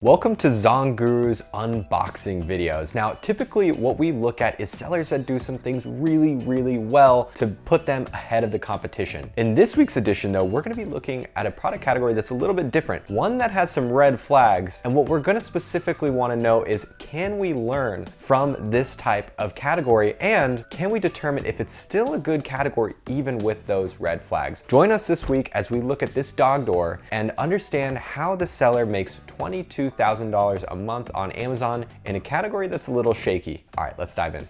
Welcome to Zonguru's unboxing videos. Now, typically what we look at is sellers that do some things really well to put them ahead of the competition. In this week's edition though, we're gonna be looking at a product category that's a little bit different, one that has some red flags. And what we're gonna specifically wanna know is, can we learn from this type of category? And can we determine if it's still a good category even with those red flags? Join us this week as we look at this dog door and understand how the seller makes $22,000 a month on Amazon in a category that's a little shaky. All right, let's dive in.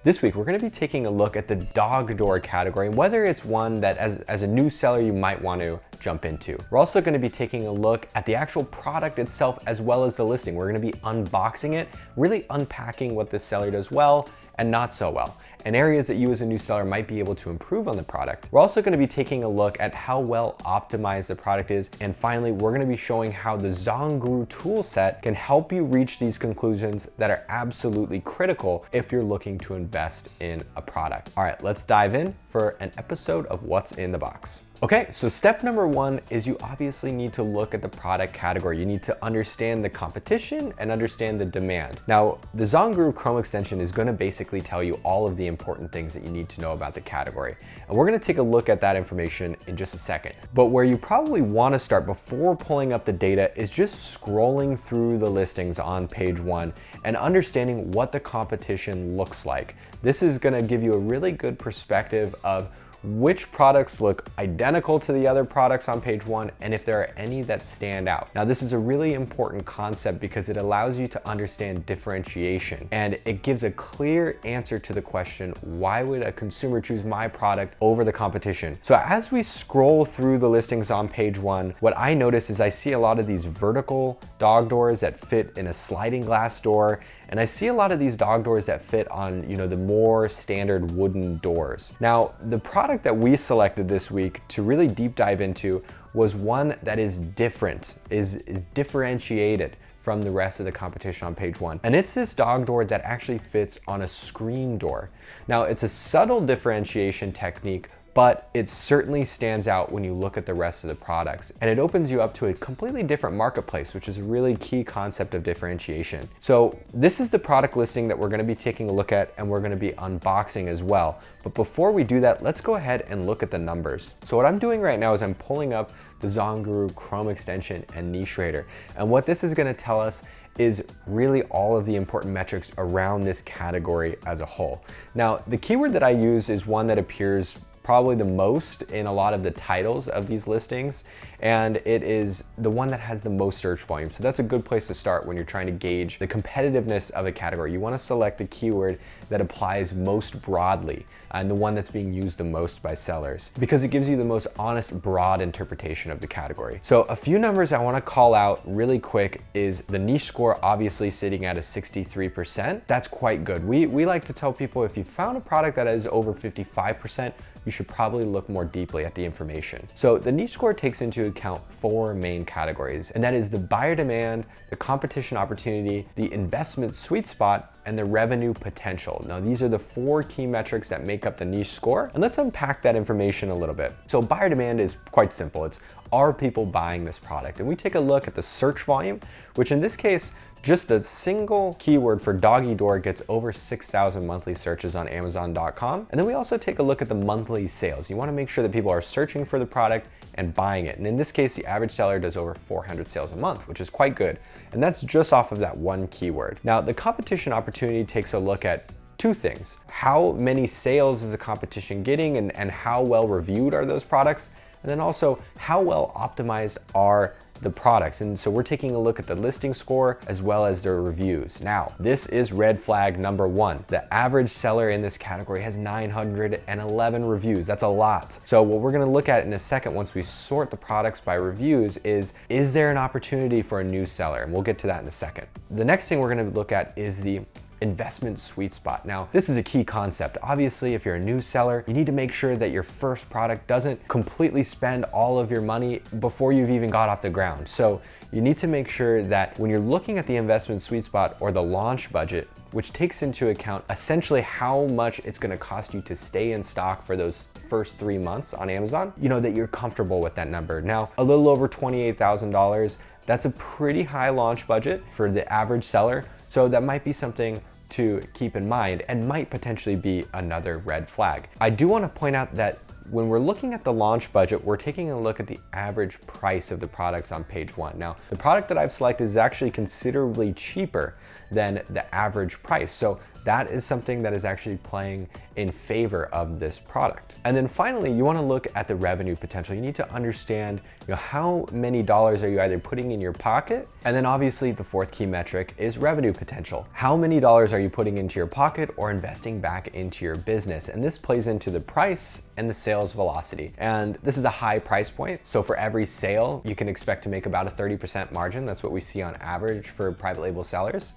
This week, we're gonna be taking a look at the dog door category, whether it's one that as a new seller you might want to jump into. We're also gonna be taking a look at the actual product itself as well as the listing. We're gonna be unboxing it, really unpacking what this seller does well and not so well, and areas that you as a new seller might be able to improve on the product. We're also gonna be taking a look at how well optimized the product is. And finally, we're gonna be showing how the Zonguru tool set can help you reach these conclusions that are absolutely critical if you're looking to invest in a product. All right, let's dive in for an episode of What's in the Box. Okay, so step number one is you obviously need to look at the product category. You need to understand the competition and understand the demand. Now, the Zonguru Chrome extension is gonna basically tell you all of the important things that you need to know about the category. And we're gonna take a look at that information in just a second. But where you probably wanna start before pulling up the data is just scrolling through the listings on page one and understanding what the competition looks like. This is gonna give you a really good perspective of which products look identical to the other products on page one, and if there are any that stand out. Now, this is a really important concept because it allows you to understand differentiation, and it gives a clear answer to the question, why would a consumer choose my product over the competition? So as we scroll through the listings on page one, what I notice is I see a lot of these vertical dog doors that fit in a sliding glass door, and I see a lot of these dog doors that fit on, the more standard wooden doors. Now, the product that we selected this week to really deep dive into was one that is different, is differentiated from the rest of the competition on page one. And it's this dog door that actually fits on a screen door. Now, it's a subtle differentiation technique, but it certainly stands out when you look at the rest of the products. And it opens you up to a completely different marketplace, which is a really key concept of differentiation. So this is the product listing that we're gonna be taking a look at, and we're gonna be unboxing as well. But before we do that, let's go ahead and look at the numbers. So what I'm doing right now is I'm pulling up the Zonguru Chrome extension and niche rater. And what this is gonna tell us is really all of the important metrics around this category as a whole. Now, the keyword that I use is one that appears probably the most in a lot of the titles of these listings, and it is the one that has the most search volume. So that's a good place to start when you're trying to gauge the competitiveness of a category. You want to select the keyword that applies most broadly and the one that's being used the most by sellers, because it gives you the most honest, broad interpretation of the category. So a few numbers I want to call out really quick is the niche score obviously sitting at a 63%. That's quite good. We like to tell people, if you found a product that is over 55%, you should probably look more deeply at the information. So the niche score takes into account four main categories, and that is the buyer demand, the competition opportunity, the investment sweet spot, and the revenue potential. Now, these are the four key metrics that make up the niche score, and let's unpack that information a little bit. So buyer demand is quite simple. It's, are people buying this product? And we take a look at the search volume, which in this case, just a single keyword for doggy door gets over 6,000 monthly searches on Amazon.com. And then we also take a look at the monthly sales. You want to make sure that people are searching for the product and buying it. And in this case, the average seller does over 400 sales a month, which is quite good. And that's just off of that one keyword. Now, the competition opportunity takes a look at two things. How many sales is the competition getting, and how well reviewed are those products? And then also, how well optimized are the products? And so we're taking a look at the listing score as well as their reviews. Now, this is red flag number one. The average seller in this category has 911 reviews. That's a lot. So what we're gonna look at in a second, once we sort the products by reviews, is there an opportunity for a new seller? And we'll get to that in a second. The next thing we're gonna look at is the investment sweet spot. Now, this is a key concept. Obviously, if you're a new seller, you need to make sure that your first product doesn't completely spend all of your money before you've even got off the ground. So you need to make sure that when you're looking at the investment sweet spot or the launch budget, which takes into account essentially how much it's gonna cost you to stay in stock for those first 3 months on Amazon, you know, that you're comfortable with that number. Now, a little over $28,000, that's a pretty high launch budget for the average seller. So that might be something to keep in mind and might potentially be another red flag. I do wanna point out that when we're looking at the launch budget, we're taking a look at the average price of the products on page 1. Now, the product that I've selected is actually considerably cheaper than the average price. So that is something that is actually playing in favor of this product. And then finally, you want to look at the revenue potential. You need to understand, how many dollars are you either putting in your pocket? And then obviously the fourth key metric is revenue potential. How many dollars are you putting into your pocket or investing back into your business? And this plays into the price and the sales velocity. And this is a high price point. So for every sale, you can expect to make about a 30% margin. That's what we see on average for private label sellers.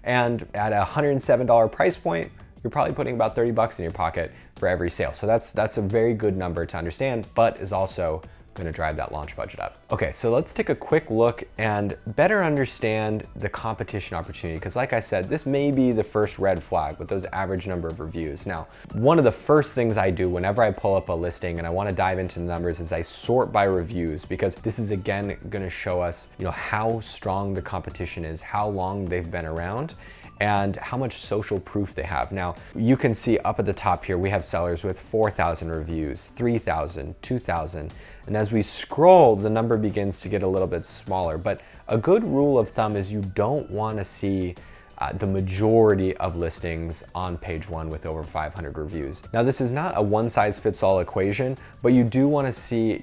And at a $107 price point, you're probably putting about 30 bucks in your pocket for every sale. So that's a very good number to understand, but is also gonna drive that launch budget up. Okay, so let's take a quick look and better understand the competition opportunity. Because like I said, this may be the first red flag with those average number of reviews. Now, one of the first things I do whenever I pull up a listing and I wanna dive into the numbers is I sort by reviews, because this is again gonna show us, how strong the competition is, how long they've been around, and how much social proof they have. Now, you can see up at the top here, we have sellers with 4,000 reviews, 3,000, 2,000. And as we scroll, the number begins to get a little bit smaller. But a good rule of thumb is you don't want to see the majority of listings on page 1 with over 500 reviews. Now, this is not a one-size-fits-all equation, but you do want to see,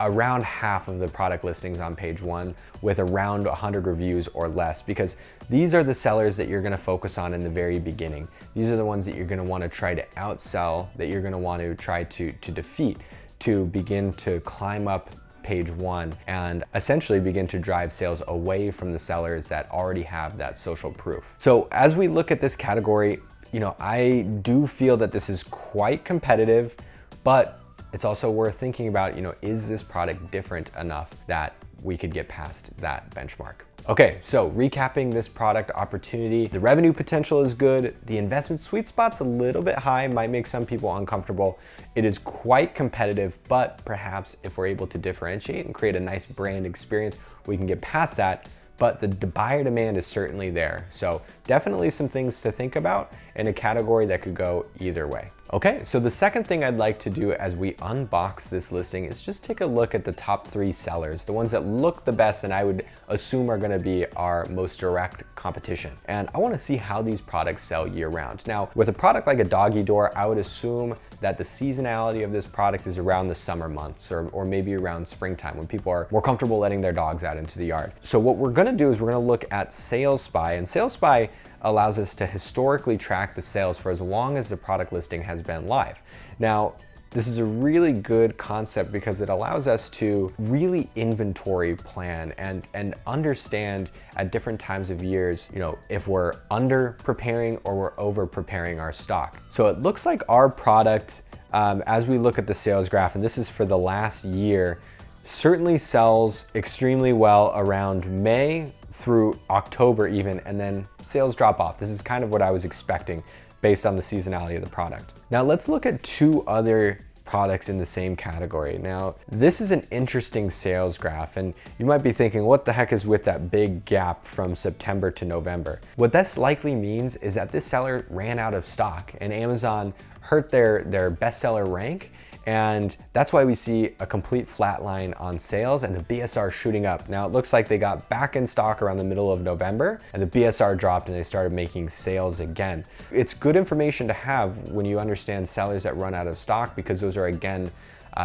around half of the product listings on page 1 with around 100 reviews or less, because these are the sellers that you're going to focus on in the very beginning. These are the ones that you're going to want to try to outsell, that you're going to want to try to defeat, to begin to climb up page 1 and essentially begin to drive sales away from the sellers that already have that social proof. So as we look at this category, I do feel that this is quite competitive, but it's also worth thinking about, is this product different enough that we could get past that benchmark? Okay, so recapping this product opportunity, the revenue potential is good. The investment sweet spot's a little bit high, might make some people uncomfortable. It is quite competitive, but perhaps if we're able to differentiate and create a nice brand experience, we can get past that. But the buyer demand is certainly there. So definitely some things to think about in a category that could go either way. Okay, so the second thing I'd like to do as we unbox this listing is just take a look at the top 3 sellers, the ones that look the best and I would assume are gonna be our most direct competition. And I wanna see how these products sell year round. Now, with a product like a doggy door, I would assume that the seasonality of this product is around the summer months or maybe around springtime when people are more comfortable letting their dogs out into the yard. So what we're gonna do is we're gonna look at Sales Spy, and Sales Spy allows us to historically track the sales for as long as the product listing has been live. Now, this is a really good concept because it allows us to really inventory plan and understand at different times of years, if we're under preparing or we're over preparing our stock. So it looks like our product, as we look at the sales graph, and this is for the last year, certainly sells extremely well around May through October even, and then sales drop off. This is kind of what I was expecting based on the seasonality of the product. Now let's look at 2 other products in the same category. Now, this is an interesting sales graph, and you might be thinking, what the heck is with that big gap from September to November? What this likely means is that this seller ran out of stock and Amazon hurt their bestseller rank, and that's why we see a complete flat line on sales and the BSR shooting up. Now it looks like they got back in stock around the middle of November and the BSR dropped and they started making sales again. It's good information to have when you understand sellers that run out of stock, because those are again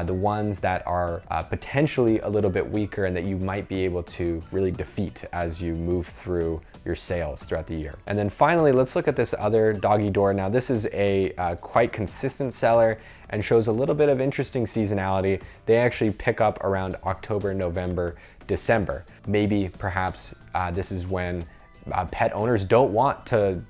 the ones that are potentially a little bit weaker and that you might be able to really defeat as you move through your sales throughout the year. And then finally, let's look at this other doggy door. Now this is a quite consistent seller and shows a little bit of interesting seasonality. They actually pick up around October, November, December. Maybe perhaps this is when pet owners don't want to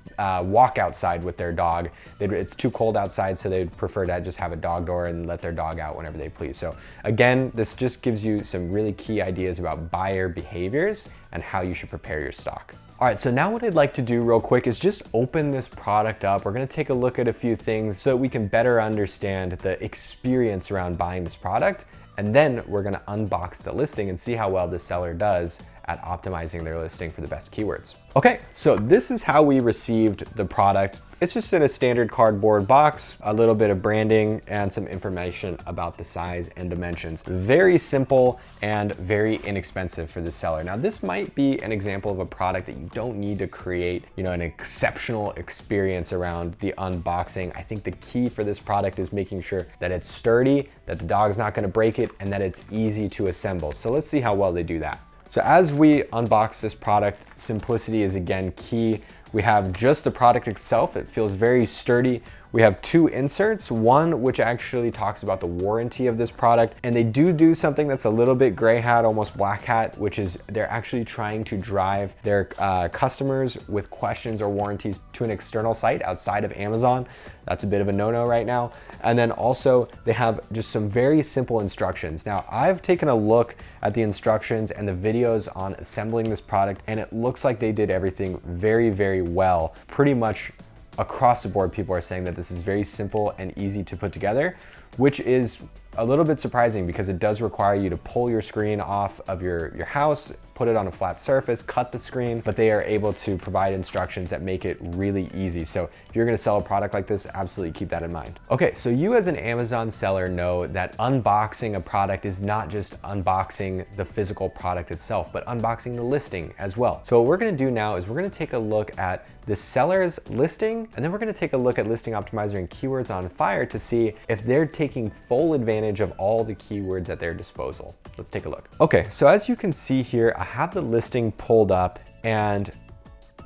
walk outside with their dog. It's too cold outside, so they'd prefer to just have a dog door and let their dog out whenever they please. So again, this just gives you some really key ideas about buyer behaviors and how you should prepare your stock. All right, so now what I'd like to do real quick is just open this product up. We're gonna take a look at a few things so that we can better understand the experience around buying this product. And then we're gonna unbox the listing and see how well the seller does at optimizing their listing for the best keywords. Okay, so this is how we received the product. It's just in a standard cardboard box, a little bit of branding and some information about the size and dimensions. Very simple and very inexpensive for the seller. Now, this might be an example of a product that you don't need to create, an exceptional experience around the unboxing. I think the key for this product is making sure that it's sturdy, that the dog's not gonna break it, and that it's easy to assemble. So let's see how well they do that. So as we unbox this product, simplicity is again key. We have just the product itself. It feels very sturdy. We have two inserts, one which actually talks about the warranty of this product, and they do something that's a little bit gray hat, almost black hat, which is they're actually trying to drive their customers with questions or warranties to an external site outside of Amazon. That's a bit of a no-no right now. And then also they have just some very simple instructions. Now, I've taken a look at the instructions and the videos on assembling this product, and it looks like they did everything very, very well. Pretty much across the board, people are saying that this is very simple and easy to put together, which is a little bit surprising because it does require you to pull your screen off of your house, put it on a flat surface, cut the screen, but they are able to provide instructions that make it really easy. So if you're gonna sell a product like this, absolutely keep that in mind. Okay, so you as an Amazon seller know that unboxing a product is not just unboxing the physical product itself, but unboxing the listing as well. So what we're gonna do now is we're gonna take a look at the seller's listing, and then we're gonna take a look at Listing Optimizer and Keywords on Fire to see if they're taking full advantage of all the keywords at their disposal. Let's take a look. Okay, so as you can see here, I have the listing pulled up, and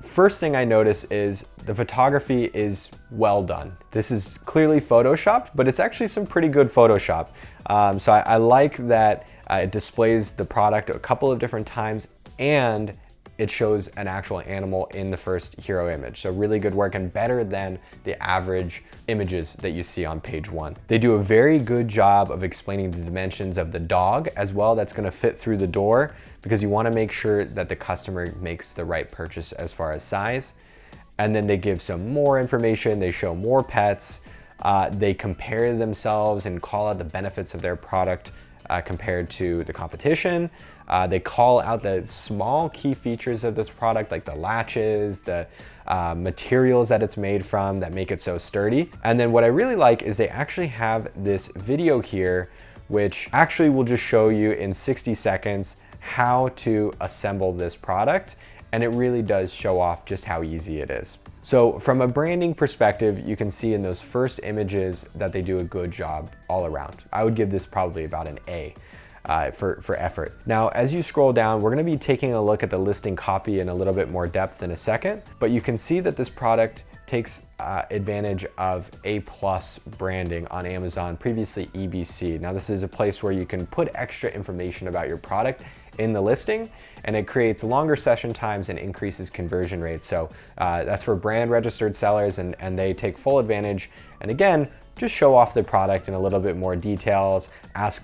first thing I notice is the photography is well done. This is clearly Photoshopped, but it's actually some pretty good Photoshop. So I like that it displays the product a couple of different times, and it shows an actual animal in the first hero image. So really good work and better than the average images that you see on page one. They do a very good job of explaining the dimensions of the dog as well that's gonna fit through the door, because you wanna make sure that the customer makes the right purchase as far as size. And then they give some more information, they show more pets, they compare themselves and call out the benefits of their product compared to the competition. They call out the small key features of this product, like the latches, the materials that it's made from that make it so sturdy. And then what I really like is they actually have this video here, which actually will just show you in 60 seconds how to assemble this product. And it really does show off just how easy it is. So from a branding perspective, you can see in those first images that they do a good job all around. I would give this probably about an A. For effort. Now, as you scroll down, we're gonna be taking a look at the listing copy in a little bit more depth in a second, but you can see that this product takes advantage of A+ branding on Amazon, previously EBC. Now, this is a place where you can put extra information about your product in the listing, and it creates longer session times and increases conversion rates. So that's for brand registered sellers, and they take full advantage. And again, just show off the product in a little bit more details, answer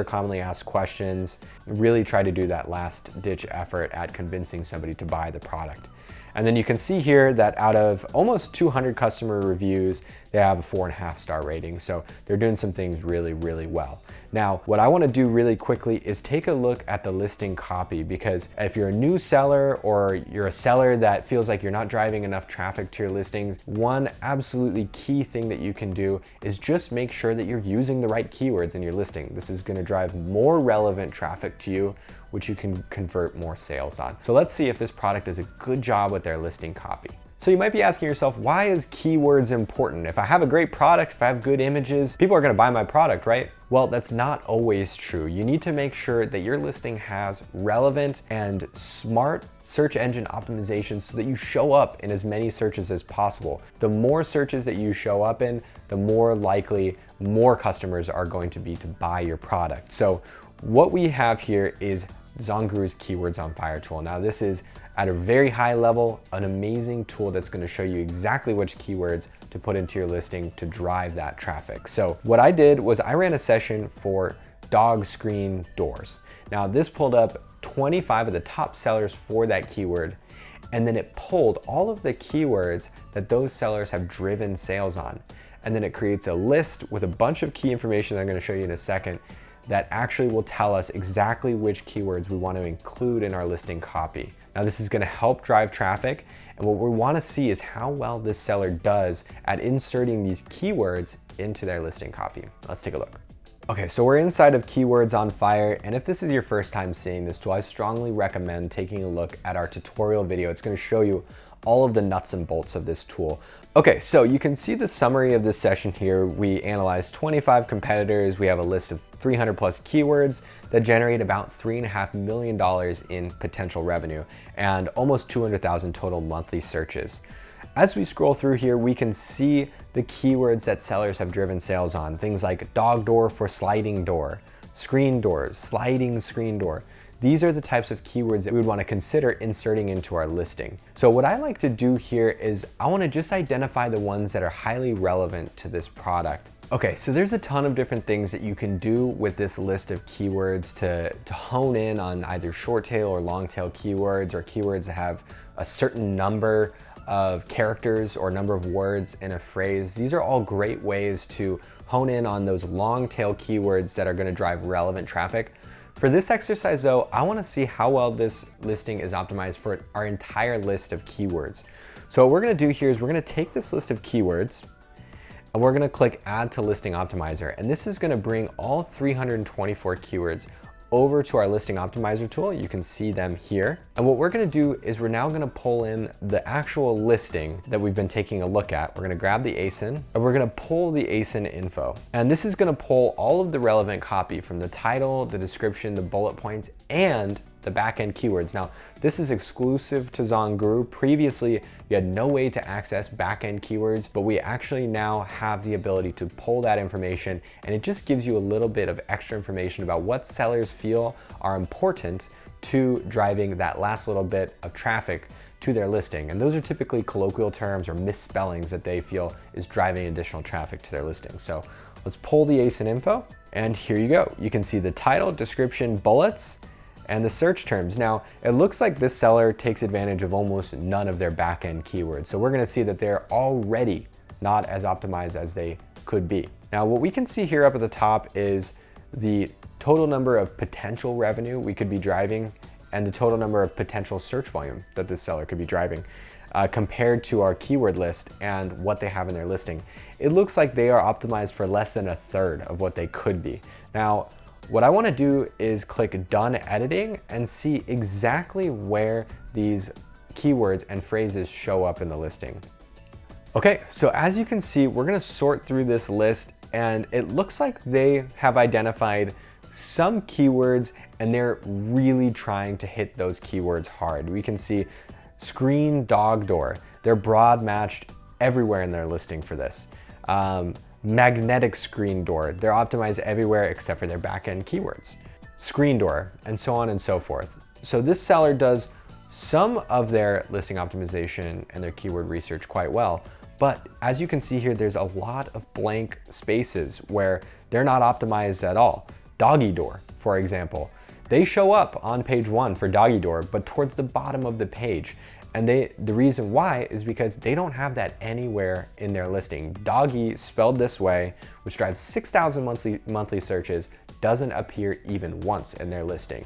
commonly asked questions, really try to do that last ditch effort at convincing somebody to buy the product. And then you can see here that out of almost 200 customer reviews, they have a 4.5 star rating. So they're doing some things really, really well. Now, what I wanna do really quickly is take a look at the listing copy, because if you're a new seller or you're a seller that feels like you're not driving enough traffic to your listings, one absolutely key thing that you can do is just make sure that you're using the right keywords in your listing. This is gonna drive more relevant traffic to you, which you can convert more sales on. So let's see if this product does a good job with their listing copy. So you might be asking yourself, why is keywords important? If I have a great product, if I have good images, people are gonna buy my product, right? Well, that's not always true. You need to make sure that your listing has relevant and smart search engine optimization so that you show up in as many searches as possible. The more searches that you show up in, the more likely more customers are going to be to buy your product. So what we have here is Zonguru's Keywords on Fire tool. Now, this is at a very high level, an amazing tool that's gonna show you exactly which keywords to put into your listing to drive that traffic. So what I did was I ran a session for dog screen doors. Now this pulled up 25 of the top sellers for that keyword, and then it pulled all of the keywords that those sellers have driven sales on. And then it creates a list with a bunch of key information that I'm gonna show you in a second that actually will tell us exactly which keywords we want to include in our listing copy. Now this is gonna help drive traffic, and what we wanna see is how well this seller does at inserting these keywords into their listing copy. Let's take a look. Okay, so we're inside of Keywords on Fire, and if this is your first time seeing this tool, I strongly recommend taking a look at our tutorial video. It's gonna show you all of the nuts and bolts of this tool. Okay, so you can see the summary of this session here. We analyzed 25 competitors. We have a list of 300 plus keywords that generate about $3.5 million in potential revenue and almost 200,000 total monthly searches. As we scroll through here, we can see the keywords that sellers have driven sales on. Things like dog door for sliding door, screen doors, sliding screen door. These are the types of keywords that we would want to consider inserting into our listing. So what I like to do here is I want to just identify the ones that are highly relevant to this product. Okay, so there's a ton of different things that you can do with this list of keywords to hone in on either short tail or long tail keywords, or keywords that have a certain number of characters or number of words in a phrase. These are all great ways to hone in on those long tail keywords that are going to drive relevant traffic. For this exercise though, I want to see how well this listing is optimized for our entire list of keywords. So what we're going to do here is we're going to take this list of keywords and we're going to click Add to Listing Optimizer. And this is going to bring all 324 keywords over to our Listing Optimizer tool. You can see them here. And what we're going to do is we're now going to pull in the actual listing that we've been taking a look at. We're going to grab the ASIN and we're going to pull the ASIN info. And this is going to pull all of the relevant copy from the title, the description, the bullet points, and the backend keywords. Now, this is exclusive to Zonguru. Previously, you had no way to access backend keywords, but we actually now have the ability to pull that information, and it just gives you a little bit of extra information about what sellers feel are important to driving that last little bit of traffic to their listing. And those are typically colloquial terms or misspellings that they feel is driving additional traffic to their listing. So let's pull the ASIN info, and here you go. You can see the title, description, bullets, and the search terms. Now, it looks like this seller takes advantage of almost none of their backend keywords. So we're gonna see that they're already not as optimized as they could be. Now, what we can see here up at the top is the total number of potential revenue we could be driving and the total number of potential search volume that this seller could be driving compared to our keyword list and what they have in their listing. It looks like they are optimized for less than a third of what they could be. Now, what I want to do is click Done Editing and see exactly where these keywords and phrases show up in the listing. Okay, so as you can see, we're going to sort through this list, and it looks like they have identified some keywords and they're really trying to hit those keywords hard. We can see screen dog door. They're broad matched everywhere in their listing for this. Magnetic screen door. They're optimized everywhere except for their backend keywords. Screen door, and so on and so forth. So this seller does some of their listing optimization and their keyword research quite well, but as you can see here, there's a lot of blank spaces where they're not optimized at all. Doggy door, for example. They show up on page 1 for doggy door, but towards the bottom of the page. And the reason why is because they don't have that anywhere in their listing. Doggy, spelled this way, which drives 6,000 monthly searches, doesn't appear even once in their listing.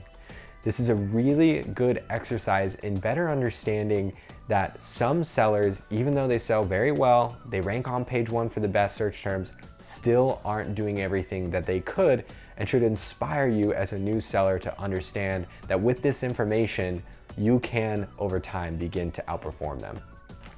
This is a really good exercise in better understanding that some sellers, even though they sell very well, they rank on page 1 for the best search terms, still aren't doing everything that they could, and should inspire you as a new seller to understand that with this information, you can, over time, begin to outperform them.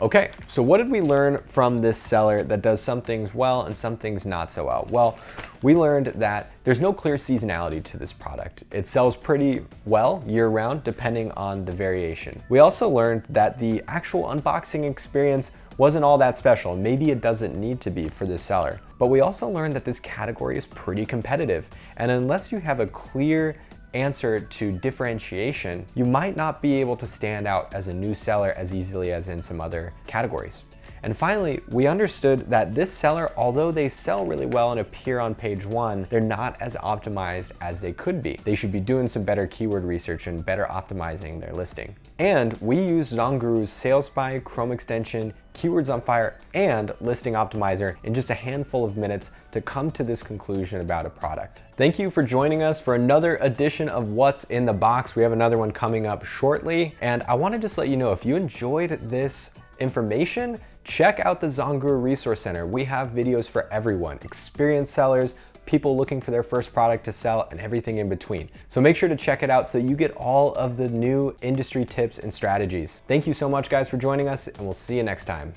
Okay, so what did we learn from this seller that does some things well and some things not so well? Well, we learned that there's no clear seasonality to this product. It sells pretty well year-round, depending on the variation. We also learned that the actual unboxing experience wasn't all that special. Maybe it doesn't need to be for this seller. But we also learned that this category is pretty competitive. And unless you have a clear answer to differentiation, you might not be able to stand out as a new seller as easily as in some other categories. And finally, we understood that this seller, although they sell really well and appear on page 1, they're not as optimized as they could be. They should be doing some better keyword research and better optimizing their listing. And we use Zonguru's Sales Spy, Chrome extension, Keywords on Fire, and Listing Optimizer in just a handful of minutes to come to this conclusion about a product. Thank you for joining us for another edition of What's in the Box. We have another one coming up shortly. And I want to just let you know, if you enjoyed this information, check out the Zonguru Resource Center. We have videos for everyone, experienced sellers, people looking for their first product to sell, and everything in between. So make sure to check it out so that you get all of the new industry tips and strategies. Thank you so much, guys, for joining us, and we'll see you next time.